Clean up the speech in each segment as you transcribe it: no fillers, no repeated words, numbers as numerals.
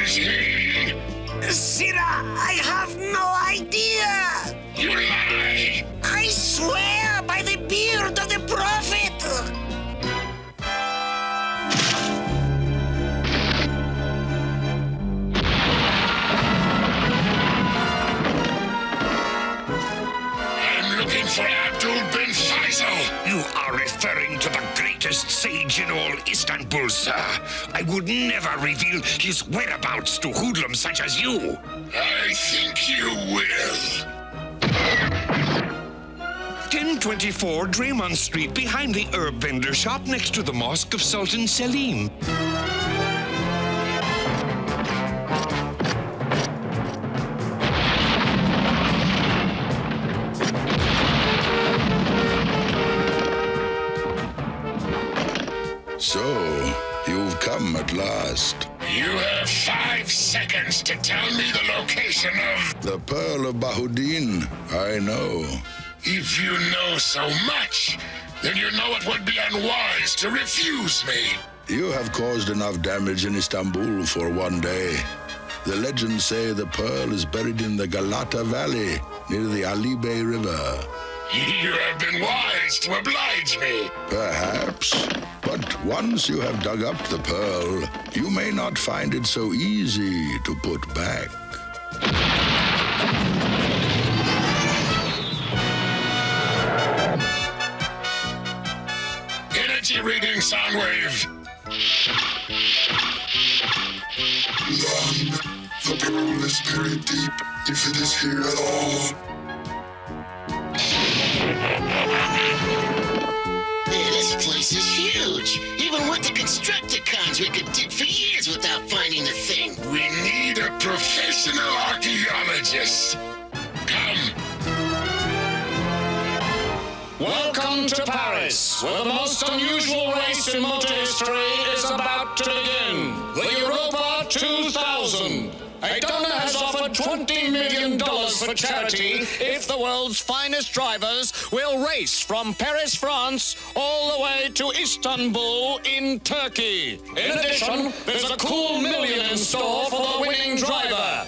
is he? Sira, I have no idea. You lie. I swear by the beard of the prophet. I'm looking for Abdul bin Faisal. You are referring to the greatest sage in all Istanbul, sir. I would never reveal his whereabouts to hoodlums such as you. I think you will. 1024 Draymond Street, behind the herb vendor shop next to the Mosque of Sultan Selim. So, you've come at last. You have 5 seconds to tell me the location of... The Pearl of Bahudin, I know. If you know so much, then you know it would be unwise to refuse me. You have caused enough damage in Istanbul for one day. The legends say the pearl is buried in the Galata Valley, near the Ali Bey River. You have been wise to oblige me. Perhaps. But once you have dug up the pearl, you may not find it so easy to put back. Energy reading, sound wave. None. The pearl is buried deep, if it is here at all. This place is huge. Even with the Constructicons, we could dig for years without finding the thing. We need a professional archaeologist. Come. Welcome to Paris, where the most unusual race in motor history is about to begin. The Europa 2000. A donor has offered $20 million for charity if the world's finest drivers will race from Paris, France, all the way to Istanbul in Turkey. In addition, there's a cool million in store for the winning driver.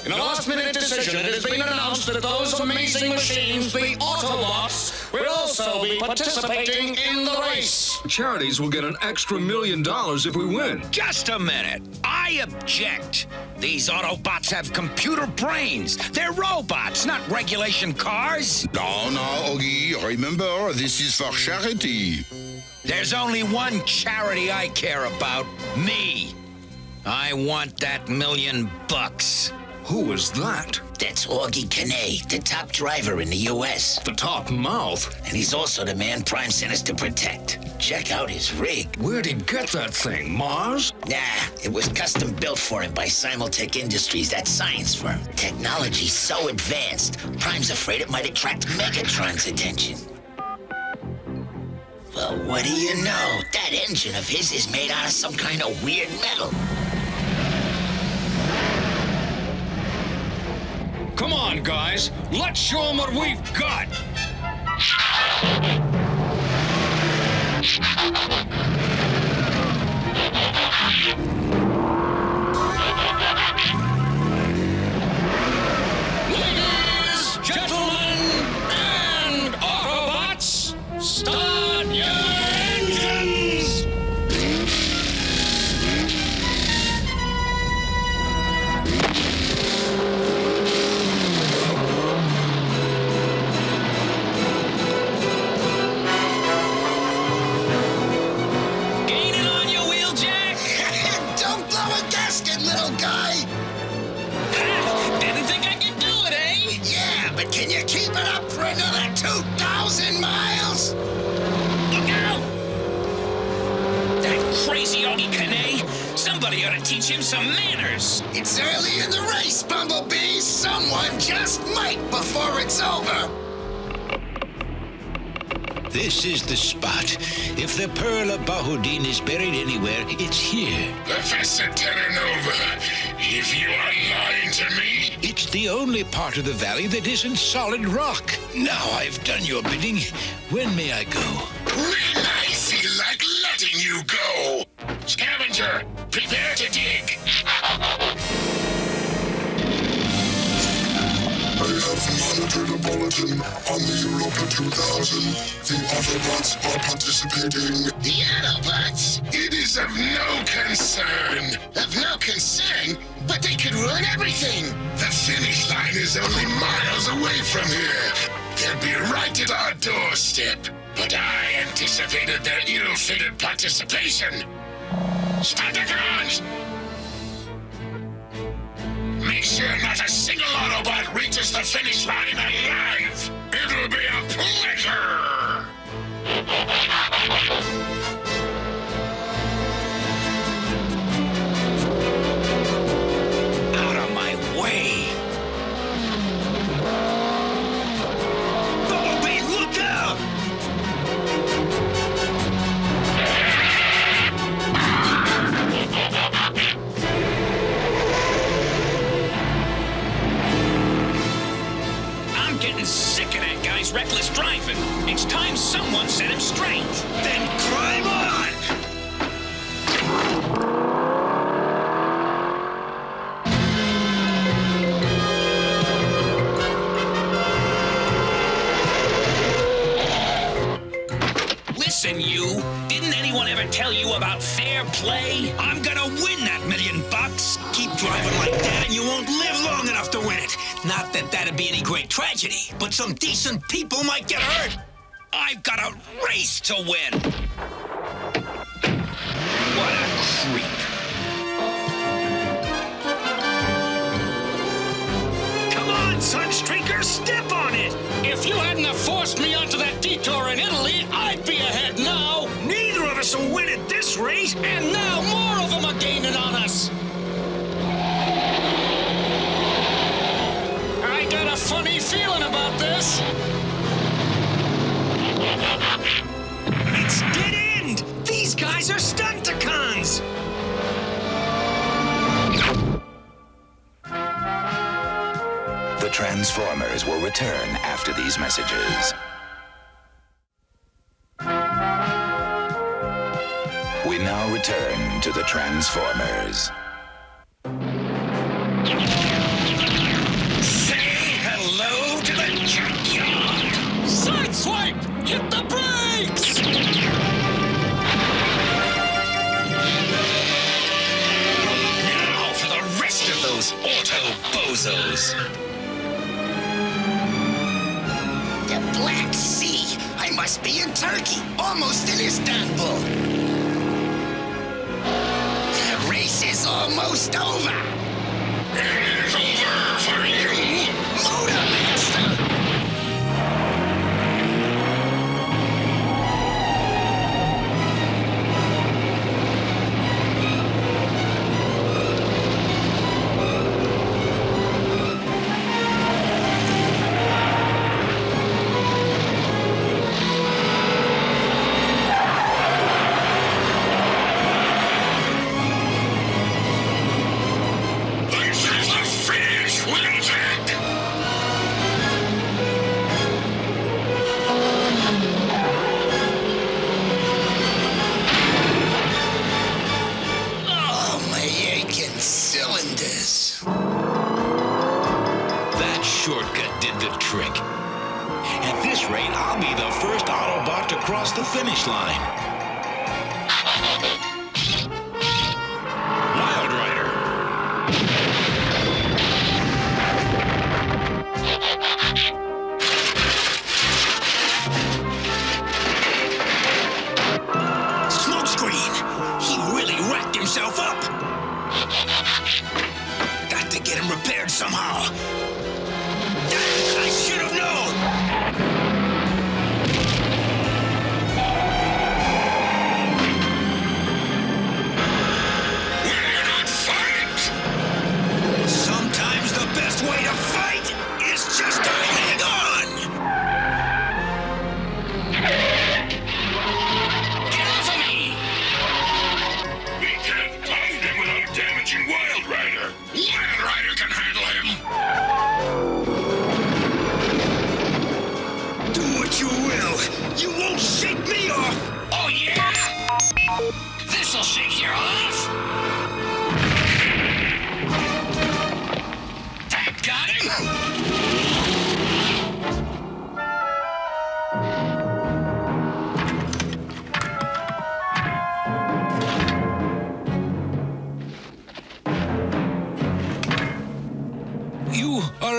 In a last-minute decision, it has been announced that those amazing machines, the Autobots, will also be participating in the race. Charities will get an extra $1 million if we win. Just a minute. I object. These Autobots have computer brains. They're robots, not regulation cars. No, Ogie, remember, this is for charity. There's only one charity I care about. Me. I want that $1 million. Who is that? That's Augie Kanay, the top driver in the U.S. The top mouth. And he's also the man Prime sent us to protect. Check out his rig. Where'd he get that thing, Mars? Nah, it was custom built for him by Simultech Industries, that science firm. Technology's so advanced, Prime's afraid it might attract Megatron's attention. Well, what do you know? That engine of his is made out of some kind of weird metal. Come on, guys. Let's show them what we've got. Ladies, gentlemen, and Autobots, start your engines! Gaining on your wheel, Jack? Don't blow a gasket, little guy! Didn't think I could do it, eh? Yeah, but can you keep it up for another 2,000 miles? Look out! That crazy Augie Kanay! Somebody ought to teach him some manners. It's early in the race, Bumblebee. Someone just might before it's over. This is the spot. If the Pearl of Bahudin is buried anywhere, it's here. Professor Terranova, if you are lying to me... It's the only part of the valley that isn't solid rock. Now I've done your bidding. When may I go? When I feel like letting you go. Scavenger Ranger. Prepare to dig. I have monitored a bulletin on the Europa 2000. The Autobots are participating. The Autobots? It is of no concern. Of no concern? But they could ruin everything. The finish line is only miles away from here. They'll be right at our doorstep. But I anticipated their ill-fated participation. Start the guns! Make sure not a single Autobot reaches the finish line alive. It'll be a pleasure! Out of my way! Bumblebee, look out! I'm getting sick of that guy's reckless driving. It's time someone set him straight. Then climb on! Listen, you. Didn't anyone ever tell you about fair play? I'm gonna win that $1 million. Keep driving like that and you won't live long enough to win it. Not that that'd be any great tragedy, but some decent people might get hurt. I've got a race to win. What a creep. Come on, Sunstreaker, step on it. If you hadn't have forced me onto that detour in Italy, I'd be ahead now. Neither of us will win at this rate. And now more of them are gaining on us. I got a funny feeling about this. It's dead end. These guys are stunticons. The Transformers will return after these messages. We now return to the Transformers. Say hello to the junkyard. Sideswipe! Hit the brakes! Now for the rest of those auto-bozos. The Black Sea. I must be in Turkey, almost in Istanbul. The race is almost over. It is over for you! Motor Master! This is the finish, Wheeljack! Oh, my aching cylinders. That shortcut did the trick. At this rate, I'll be the first Autobot to cross the finish line. Wild Rider. Smokescreen! He really racked himself up. Got to get him repaired somehow. I should have known. Will you not fight? Sometimes the best way to fight is just to hang on. Get off of me! We can't pound him without damaging Wild Rider. Wild Rider can handle him.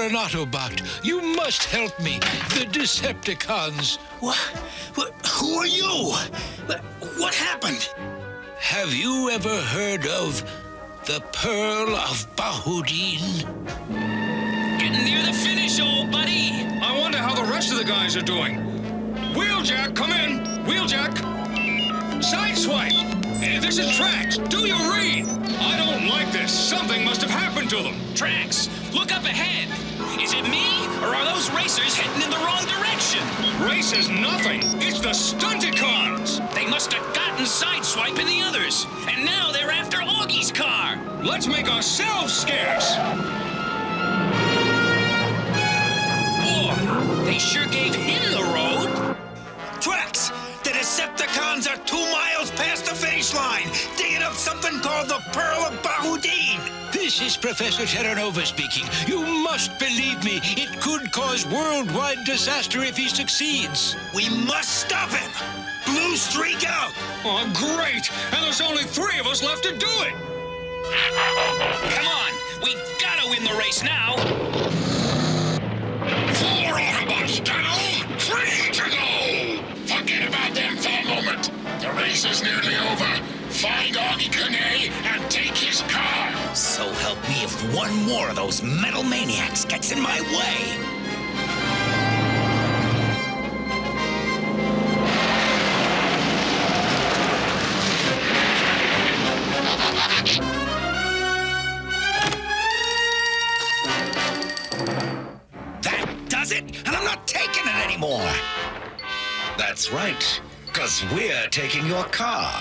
an Autobot. You must help me. The Decepticons. What? Who are you? What happened? Have you ever heard of the Pearl of Bahudin? Getting near the finish, old buddy. I wonder how the rest of the guys are doing. Wheeljack, come in. Wheeljack. Sideswipe. This is Trax. Do your read. I don't like this. Something must have happened to them. Trax, look up ahead. Is it me, or are those racers heading in the wrong direction? Racers nothing. It's the Stunticons. They must have gotten sideswiping the others, and now they're after Augie's car. Let's make ourselves scarce. Boy, they sure gave him the road. Trax, the Decepticons are 2 miles past the finish line, digging up something called the Pearl of Bahudin. This is Professor Terranova speaking. You must believe me. It could cause worldwide disaster if he succeeds. We must stop him. Blue streak out. Oh, great. And there's only 3 of us left to do it. Come on, we gotta win the race now. 4 Autobots down, 3 to go. Forget about them for a moment. The race is nearly over. Find Augie Kane and take his car. So help me if one more of those metal maniacs gets in my way. That does it, and I'm not taking it anymore. That's right, because we're taking your car.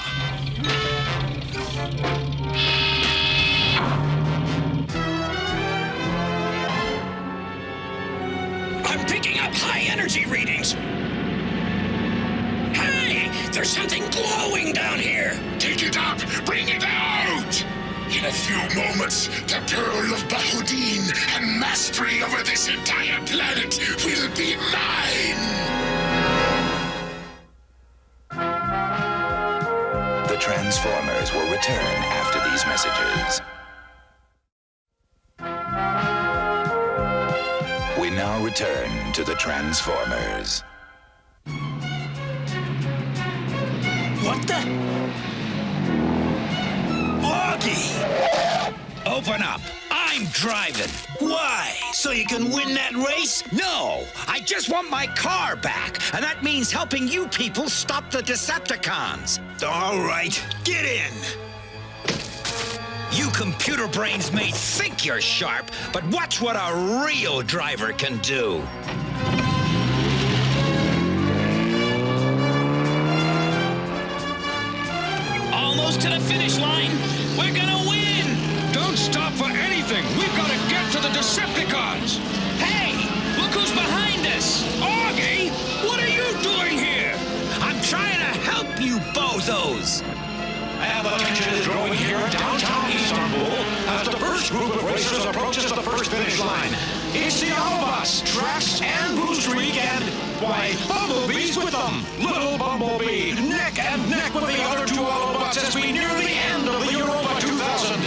I'm picking up high energy readings. Hey, there's something glowing down here. Take it up, bring it out. In a few moments, the Pearl of Bahudin and mastery over this entire planet will be mine. The Transformers will return after these messages. We now return to the Transformers. What the? Augie! Open up. I'm driving. Why? So you can win that race? No, I just want my car back, and that means helping you people stop the Decepticons. All right, get in. You computer brains may think you're sharp, but watch what a real driver can do. Almost to the finish line. We're gonna win. Don't stop for anything. We've got to get to the Decepticons. Hey, look who's behind us. Augie, what are you doing here? I'm trying to help you, bozos. And the tension is growing here in downtown Istanbul as the first group of racers approaches the first finish line. It's the Autobots, Trax, and Blue Streak, and, why, Bumblebee's with them. Little Bumblebee, neck and neck with the other 2 Autobots as we near the end of the Europa 2000.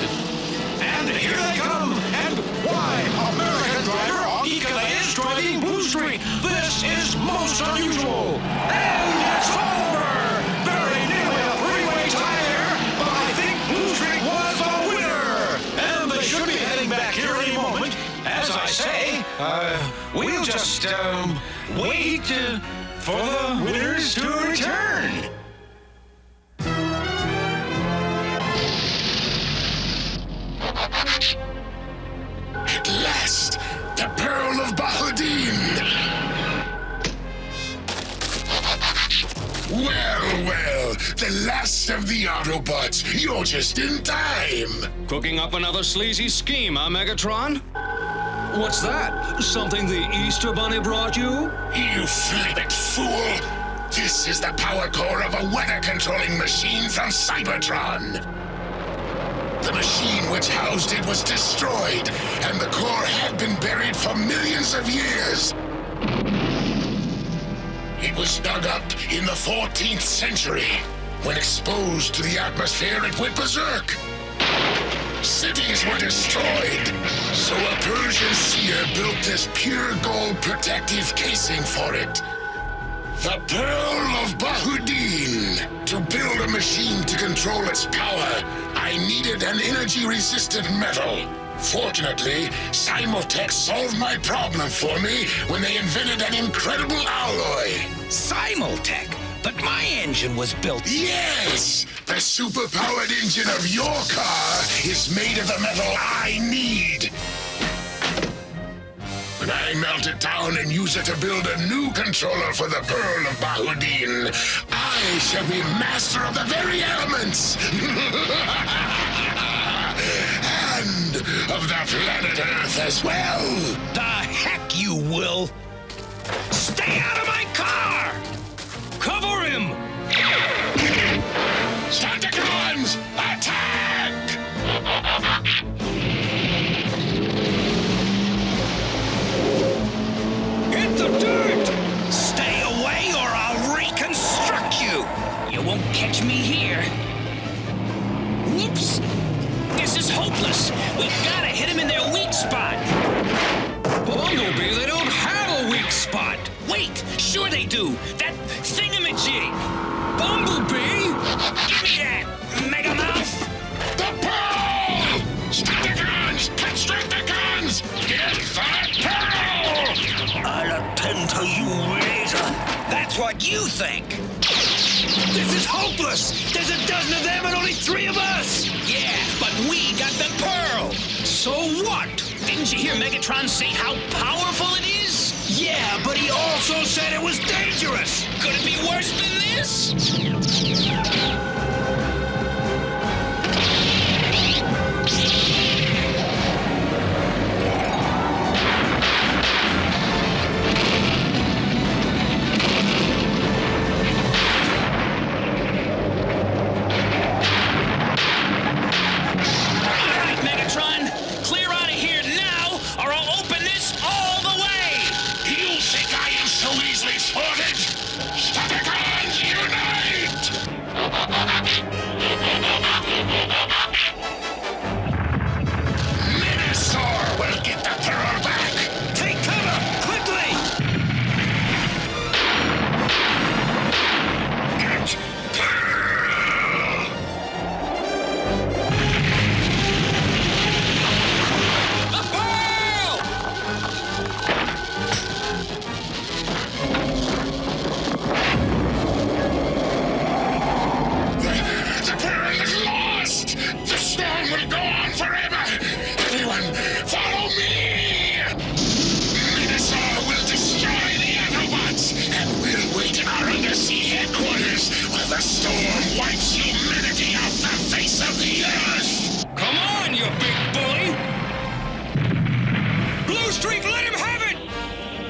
And here they come, and why, American driver Augie Kane is driving Blue Streak. This is most unusual. And it's over! Very nearly a 3-way tie there, but I think Blue Streak was the winner! And they should be heading back here any moment. As I say, we'll just, wait for the winners to return. At last, the Pearl of Bahudin. Well, the last of the Autobots. You're just in time. Cooking up another sleazy scheme, huh, Megatron? What's that? Something the Easter Bunny brought you? You flippant fool! This is the power core of a weather-controlling machine from Cybertron. The machine which housed it was destroyed, and the core had been buried for millions of years. It was dug up in the 14th century. When exposed to the atmosphere, it went berserk. Setting headquarters were destroyed. So a Persian seer built this pure gold protective casing for it. The Pearl of Bahuddin. To build a machine to control its power, I needed an energy-resistant metal. Fortunately, Simultech solved my problem for me when they invented an incredible alloy. Simultech? But my engine was built... Yes! The super-powered engine of your car is made of the metal I need. When I melt it down and use it to build a new controller for the Pearl of Bahuddin, I shall be master of the very elements. And of the planet Earth as well. The heck you will! Stay out of my car! Cover him! Start the crimes! Attack! Hit the dirt! Stay away or I'll reconstruct you! You won't catch me here. Whoops! This is hopeless. We've gotta hit him in their weak spot. Bumblebee, they don't have a weak spot. Wait, sure they do. That thingamajig. Bumblebee? Give me that, Mega Mouth. The Pearl! Stop the guns! Construct the guns! Get that Pearl! I'll attend to you later. That's what you think. This is hopeless! There's a dozen of them and only 3 of us! Yeah, but we got the Pearl! So what? Didn't you hear Megatron say how powerful it is? Yeah, but he also said it was dangerous! Could it be worse than this?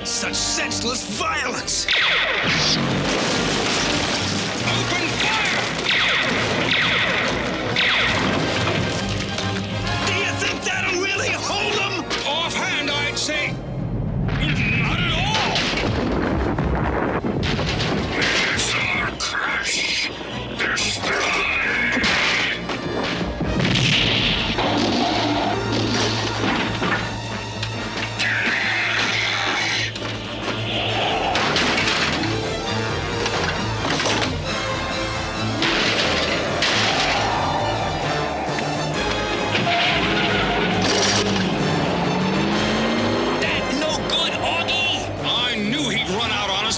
Such senseless violence! Open fire! Do you think that'll really hold them? Offhand, I'd say not at all! Missile crash! Destroy!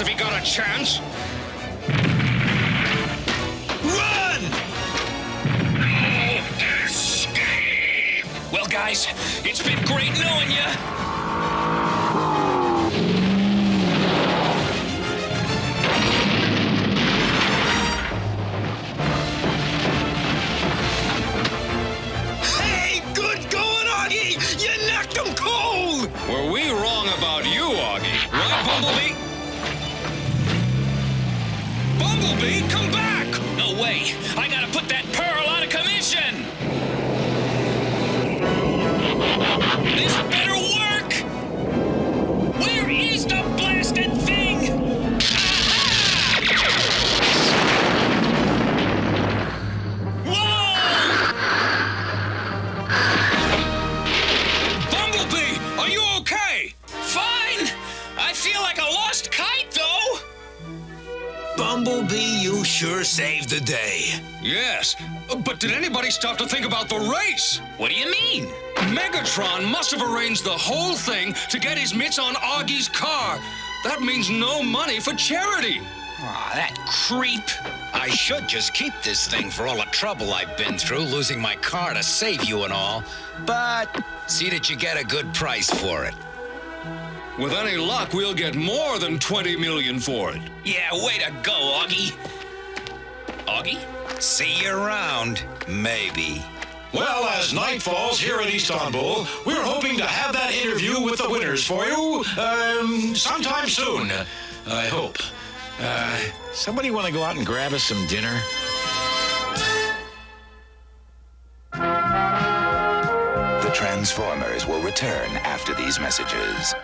If he got a chance. Run! No escape! Well, guys, it's been great knowing you. Hey, good going, Augie! You knocked him cold! Were we wrong about you, Augie? Right, Bumblebee? Bumblebee, come back! No way! I gotta put that pearl out of commission! This better work! Where is the blasted thing? Aha! Whoa! the day. Yes, but did anybody stop to think about the race? What do you mean? Megatron must have arranged the whole thing to get his mitts on Augie's car. That means no money for charity. Aw, that creep. I should just keep this thing for all the trouble I've been through, losing my car to save you and all. But see that you get a good price for it. With any luck, we'll get more than 20 million for it. Yeah, way to go, Augie. Augie? See you around, maybe. Well, as night falls here in Istanbul, we're hoping to have that interview with the winners for you, sometime soon. I hope. Somebody want to go out and grab us some dinner? The Transformers will return after these messages.